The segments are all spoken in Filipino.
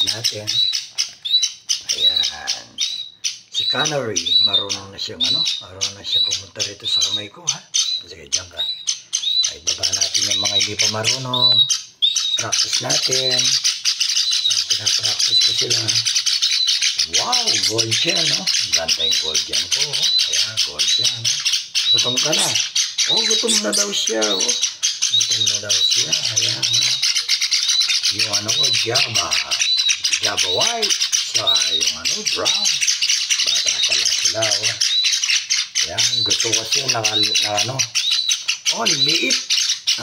natin. Ayan. Si Canary, marunong na siyang pumunta rito sa kamay ko, ha. Sige, dyan ka. Ay, baba natin yung mga hindi pa marunong. Practice natin. Pinapractice ko sila. Wow, gold yan, no? Ang ganda yung gold yan ko, oh. Ayan, gold yan, no? Gutom ka na. Oh, gutom na daw siya, oh. Gutom na daw siya. Ayan, no? Yung ko, Java. Java white. Sa yung brown. Bata pa lang sila, oh. Ayan, gusto kasi liit.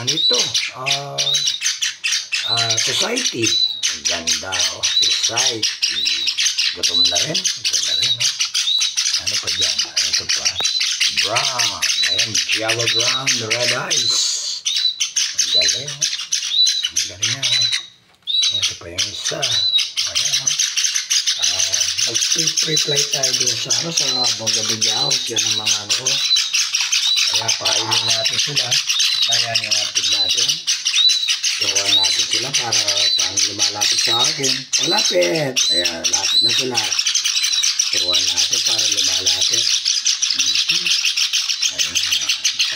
Ano ito? Society. Ang ganda, oh. Society. Gutom na rin, no? Ano pa dyan? Ito pa. Brown. Ayan, Java brown, red eyes. Ang galing, no? Ang galing niya, no? Ito pa yung isa. Ayan, no? Mag-reply tayo doon sa Bongga yan ang mga ko. Kaya painin natin sila. Ayan yung atid natin. Turuan natin sila para lumalapit sa akin. O, lapit! Ayan, lapit na sila. Turuan natin para lumalapit.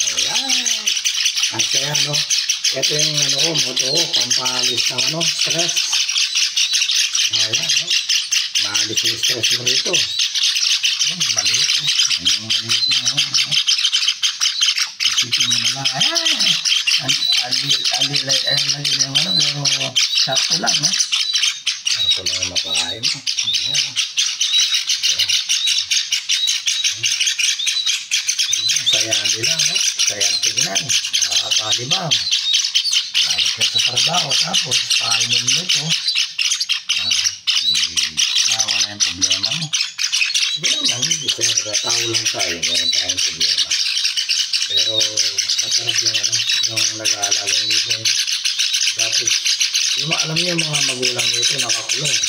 Ayan. At kaya, no? Ito yung moto ko, pampalis ng stress. Ayan, no? Maalis yung stress mo rito. Ayan, maliit, no? Ayan, maliit na, no? Isipin mo na lang. Ayan! Pero sakto lang, no? Sakto lang yung mapakain mo. Saya nila, no? Saya tignan. Nakakalibang. Gamit ka sa trabaho. Tapos, pakainin mo ito. Wala yung problema mo. Hindi naman, hindi tao lang tayo. Meron tayong problema. Pero masarap yung nag-aalagang ibon. Tapos, alam niyo yung mga magulang nito nakakulong.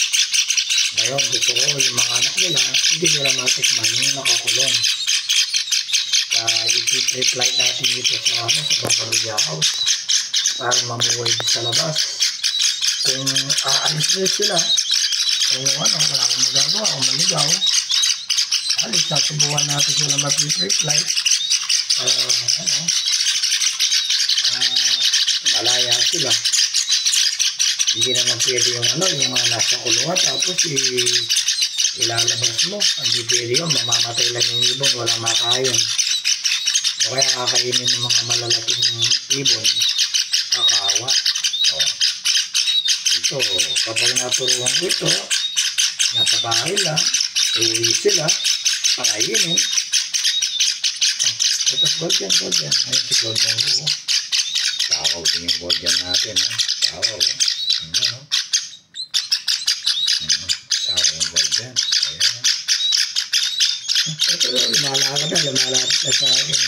Ngayon, gusto ko yung mga anak nila, hindi nila matikman yung nakakulong. I-trip-light natin dito sa Bongga House para mamuhay sa labas. Kung aalis nyo sila, kung wala akong magagawa, kung maligaw, alis na, subukan natin sila mag-trip-light. Malaya sila. Hindi naman pwede yung yung mga nasa kulungan tapos ilalabas mo. Hindi pwede yun, mamamatay lang yung ibon, walang makain. O kaya kakainin ng mga malalaking ibon, kakawa. Ito, kapag naturuan ko ito, nasa bahay lang, uwi sila, pakainin. Ito, gold yan. Ayun si gold yan ko. Tawaw din yung gold yan natin. Tawaw. Ayan. Tawaw yung gold yan. Ayan. Ito, lumalakad na sa akin.